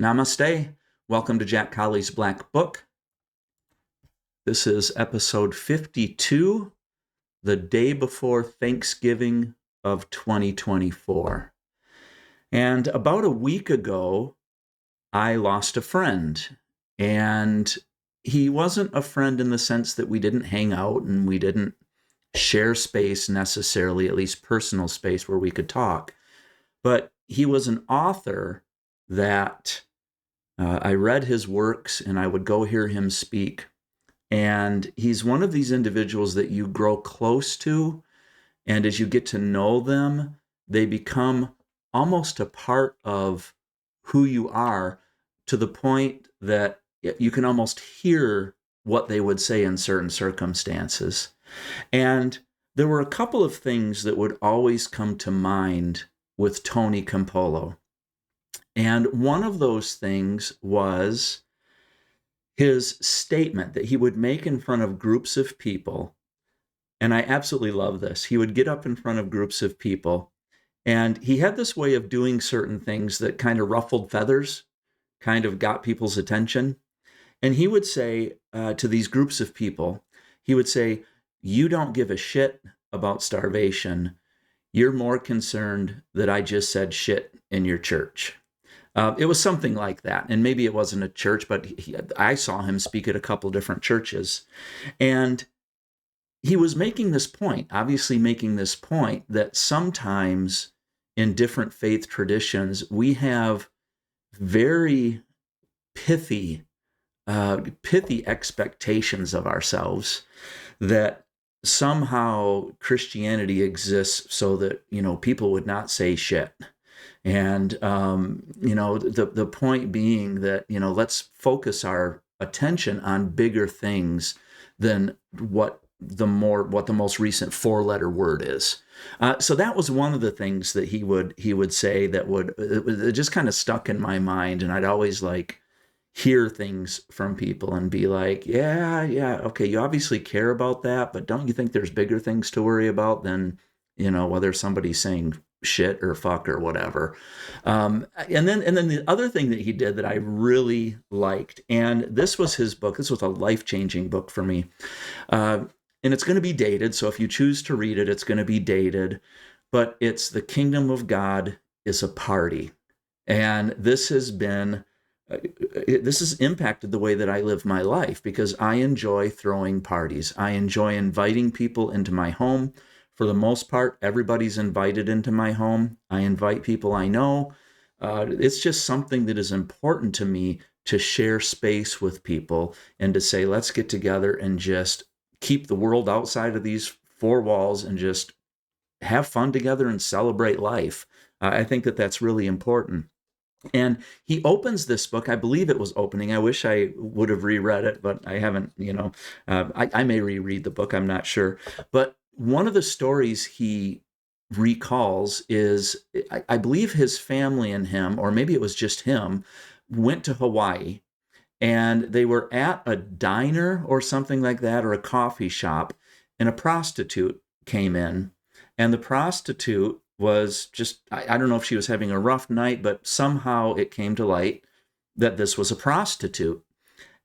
Namaste. Welcome to Jack Colley's Black Book. This is episode 52, the day before Thanksgiving of 2024. And about a week ago, I lost a friend. And he wasn't a friend in the sense that we didn't hang out and we didn't share space necessarily, at least personal space where we could talk. But he was an author that I read his works and I would go hear him speak. And he's one of these individuals that you grow close to. And as you get to know them, they become almost a part of who you are, to the point that you can almost hear what they would say in certain circumstances. And there were a couple of things that would always come to mind with Tony Campolo. And one of those things was his statement that he would make in front of groups of people. And I absolutely love this. He would get up in front of groups of people, and he had this way of doing certain things that kind of ruffled feathers, kind of got people's attention. And he would say to these groups of people, he would say, "You don't give a shit about starvation. You're more concerned that I just said shit in your church." It was something like that. And maybe it wasn't a church, but I saw him speak at a couple different churches. And he was making this point, obviously making this point, that sometimes in different faith traditions, we have very pithy expectations of ourselves, that somehow Christianity exists so that, people would not say shit. And, the point being that, let's focus our attention on bigger things than what the most recent four-letter word is. So that was one of the things that he would say that it just kind of stuck in my mind. And I'd always hear things from people and be like, yeah, okay, you obviously care about that, but don't you think there's bigger things to worry about than, whether somebody's saying shit or fuck or whatever. And then the other thing that he did that I really liked, and this was his book, this was a life-changing book for me. And it's going to be dated, so if you choose to read it, it's going to be dated, but it's "The Kingdom of God is a Party." And this has impacted the way that I live my life, because I enjoy throwing parties. I enjoy inviting people into my home. For the most part, everybody's invited into my home. I invite people I know. It's just something that is important to me, to share space with people and to say, let's get together and just keep the world outside of these four walls and just have fun together and celebrate life. I think that that's really important. And he opens this book, I believe it was opening. I wish I would have reread it, but I haven't, I may reread the book, I'm not sure. But one of the stories he recalls is, I believe his family and him, or maybe it was just him, went to Hawaii, and they were at a diner or something like that, or a coffee shop, and a prostitute came in, and the prostitute was just, I don't know if she was having a rough night, but somehow it came to light that this was a prostitute.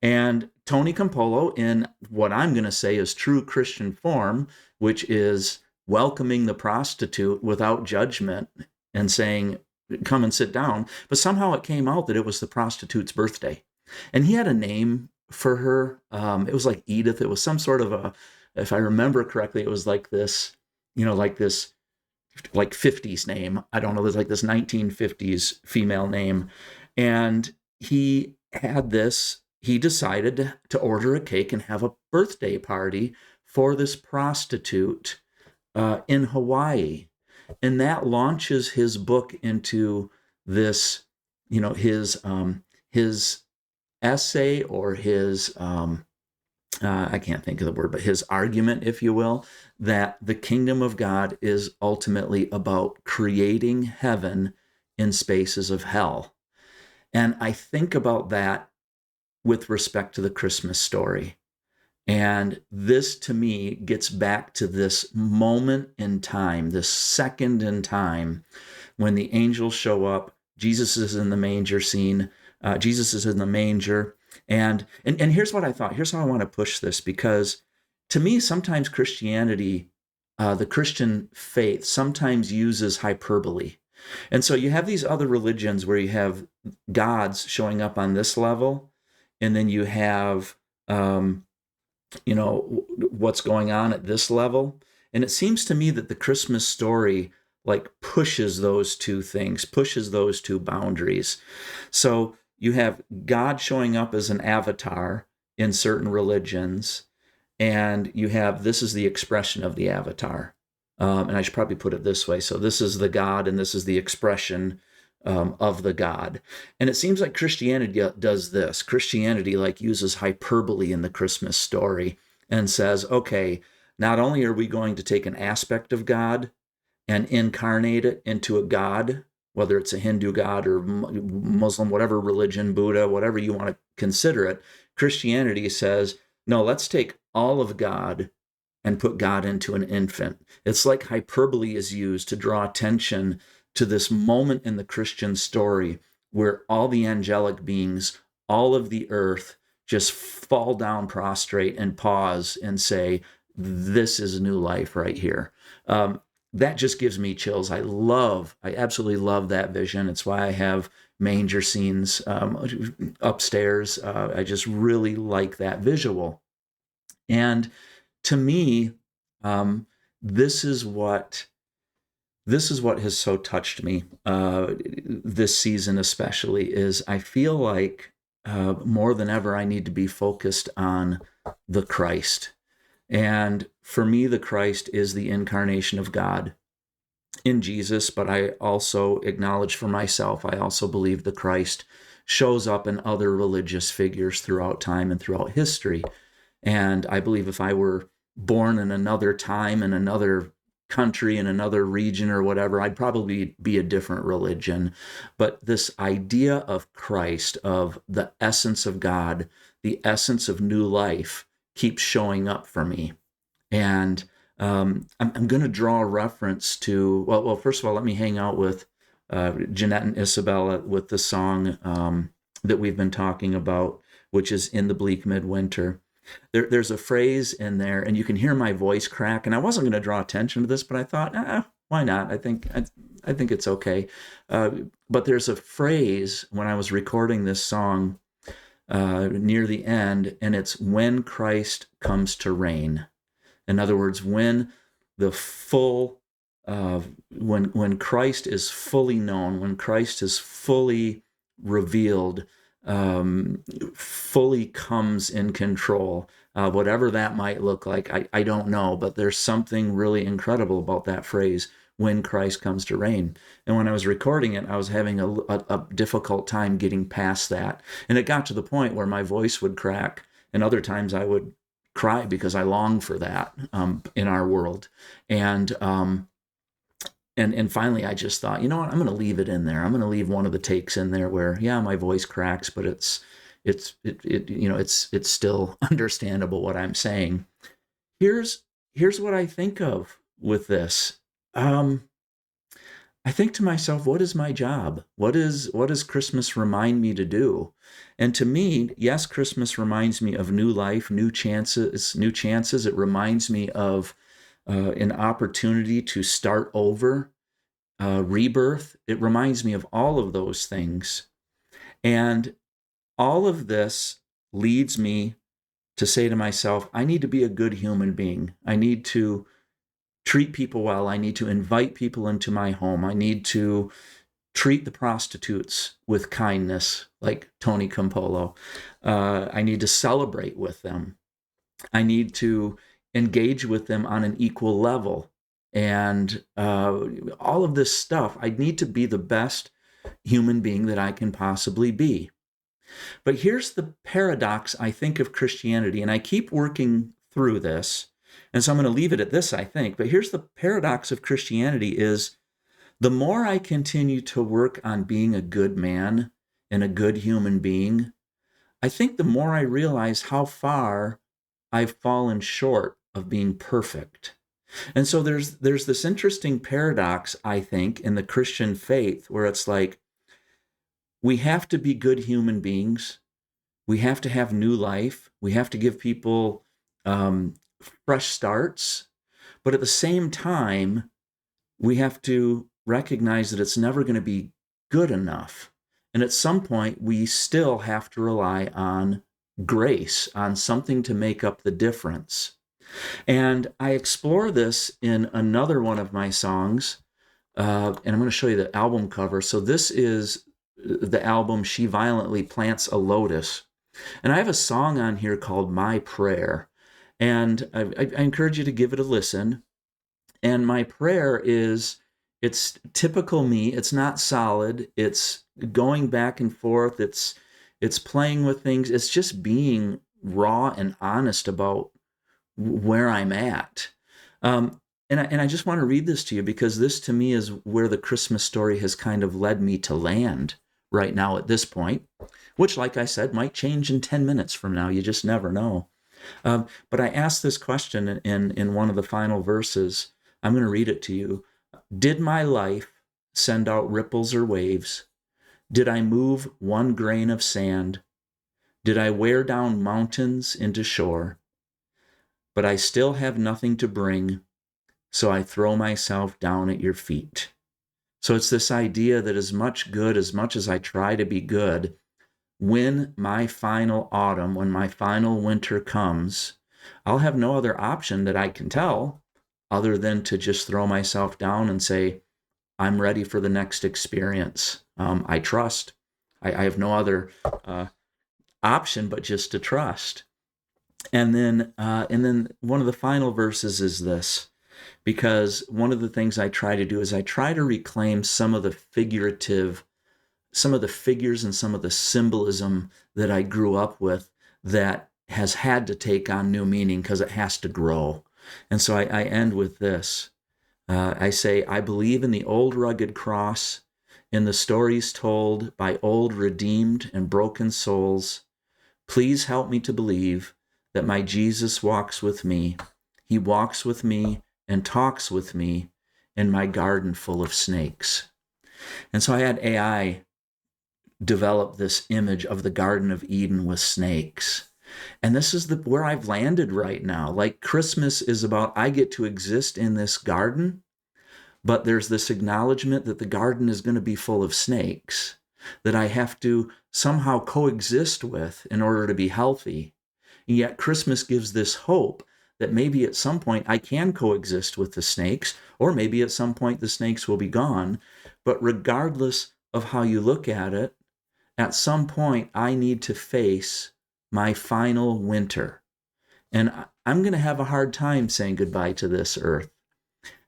And Tony Campolo, in what I'm going to say is true Christian form, which is welcoming the prostitute without judgment and saying, "Come and sit down." But somehow it came out that it was the prostitute's birthday. And he had a name for her. It was like Edith. It was some sort of if I remember correctly, it was like this 50s name. I don't know. There's like this 1950s female name. And he decided to order a cake and have a birthday party for this prostitute in Hawaii. And that launches his book into this, his essay, or his, I can't think of the word, but his argument, if you will, that the kingdom of God is ultimately about creating heaven in spaces of hell. And I think about that with respect to the Christmas story. And this, to me, gets back to this moment in time, this second in time, when the angels show up. Jesus is in the manger scene. Jesus is in the manger. And here's what I thought. Here's how I want to push this, because to me, sometimes Christianity, the Christian faith, sometimes uses hyperbole. And so you have these other religions where you have gods showing up on this level, and then you have, what's going on at this level. And it seems to me that the Christmas story like pushes those two things, pushes those two boundaries. So you have God showing up as an avatar in certain religions, and you have, this is the expression of the avatar. And I should probably put it this way. So this is the God, and this is the expression of the God. And it seems like Christianity does this. Christianity like uses hyperbole in the Christmas story and says, okay, not only are we going to take an aspect of God and incarnate it into a God, whether it's a Hindu God or Muslim, whatever religion, Buddha, whatever you want to consider it, Christianity says, no, let's take all of God and put God into an infant. It's like hyperbole is used to draw attention to this moment in the Christian story where all the angelic beings, all of the earth, just fall down prostrate and pause and say, this is new life right here. That just gives me chills. I absolutely love that vision. It's why I have manger scenes upstairs. I just really like that visual. And to me, this is what has so touched me this season, especially, is I feel like more than ever I need to be focused on the Christ. And for me, the Christ is the incarnation of God in Jesus, but I also acknowledge for myself, I also believe the Christ shows up in other religious figures throughout time and throughout history. And I believe if I were born in another time, in another country, in another region or whatever, I'd probably be a different religion. But this idea of Christ, of the essence of God, the essence of new life, keeps showing up for me. And I'm going to draw a reference to, well, first of all, let me hang out with Jeanette and Isabella with the song that we've been talking about, which is In the Bleak Midwinter. There's a phrase in there, and you can hear my voice crack, and I wasn't going to draw attention to this, but I thought, why not? I think it's okay. But there's a phrase when I was recording this song near the end, and it's when Christ comes to reign. In other words, when the full, when Christ is fully known, when Christ is fully revealed, fully comes in control, whatever that might look like, I don't know, but there's something really incredible about that phrase, when Christ comes to reign. And when I was recording it, I was having a difficult time getting past that. And it got to the point where my voice would crack, and other times I would cry because I long for that in our world. And finally, I just thought, you know what, I'm going to leave it in there. I'm going to leave one of the takes in there where, yeah, my voice cracks, but it's still understandable what I'm saying. Here's what I think of with this. I think to myself, what is my job? What does Christmas remind me to do? And to me, yes, Christmas reminds me of new life, new chances. It reminds me of an opportunity to start over, rebirth. It reminds me of all of those things. And all of this leads me to say to myself, I need to be a good human being. I need to treat people well. I need to invite people into my home. I need to treat the prostitutes with kindness, like Tony Campolo. I need to celebrate with them. I need to engage with them on an equal level. And all of this stuff, I need to be the best human being that I can possibly be. But here's the paradox, I think, of Christianity, and I keep working through this, and so I'm going to leave it at this, I think. But here's the paradox of Christianity is the more I continue to work on being a good man and a good human being, I think the more I realize how far I've fallen short of being perfect. And so there's this interesting paradox, I think, in the Christian faith where it's like, We have to be good human beings. We have to have new life. We have to give people fresh starts. But at the same time, we have to recognize that it's never going to be good enough. And at some point, we still have to rely on grace, on something to make up the difference. And I explore this in another one of my songs. And I'm going to show you the album cover. So this is the album She Violently Plants a Lotus. And I have a song on here called My Prayer. And I encourage you to give it a listen. And my prayer is, it's typical me. It's not solid. It's going back and forth. It's playing with things. It's just being raw and honest about where I'm at. And I just want to read this to you because this to me is where the Christmas story has kind of led me to land right now at this point, which, like I said, might change in 10 minutes from now. You just never know. But I asked this question in one of the final verses. I'm going to read it to you. Did my life send out ripples or waves? Did I move one grain of sand? Did I wear down mountains into shore? But I still have nothing to bring, so I throw myself down at your feet. So it's this idea that as much as I try to be good, when my final autumn, when my final winter comes, I'll have no other option that I can tell other than to just throw myself down and say, I'm ready for the next experience. I trust. I have no other option but just to trust. And then one of the final verses is this, because one of the things I try to do is I try to reclaim some of the figures and some of the symbolism that I grew up with that has had to take on new meaning because it has to grow. And so I end with this. I say, I believe in the old rugged cross, in the stories told by old redeemed and broken souls. Please help me to believe that my Jesus walks with me. He walks with me and talks with me in my garden full of snakes. And so I had AI develop this image of the Garden of Eden with snakes. And this is where I've landed right now. Like, Christmas is about, I get to exist in this garden, but there's this acknowledgement that the garden is going to be full of snakes that I have to somehow coexist with in order to be healthy. And yet Christmas gives this hope that maybe at some point I can coexist with the snakes, or maybe at some point the snakes will be gone. But regardless of how you look at it, at some point I need to face my final winter. And I'm going to have a hard time saying goodbye to this earth.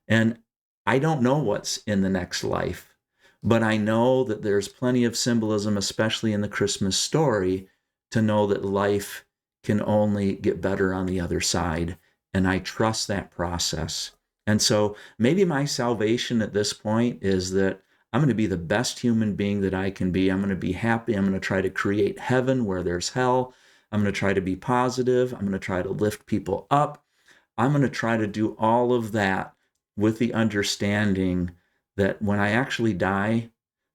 And I don't know what's in the next life, but I know that there's plenty of symbolism, especially in the Christmas story, to know that life can only get better on the other side. And I trust that process. And so maybe my salvation at this point is that I'm going to be the best human being that I can be. I'm going to be happy. I'm going to try to create heaven where there's hell. I'm going to try to be positive. I'm going to try to lift people up. I'm going to try to do all of that with the understanding that when I actually die,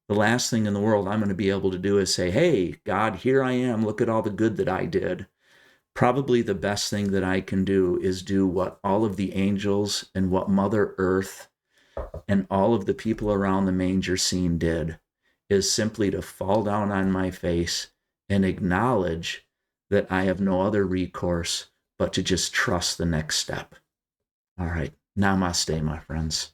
the last thing in the world I'm going to be able to do is say, hey, God, here I am. Look at all the good that I did. Probably the best thing that I can do is do what all of the angels and what Mother Earth and all of the people around the manger scene did, is simply to fall down on my face and acknowledge that I have no other recourse but to just trust the next step. All right. Namaste, my friends.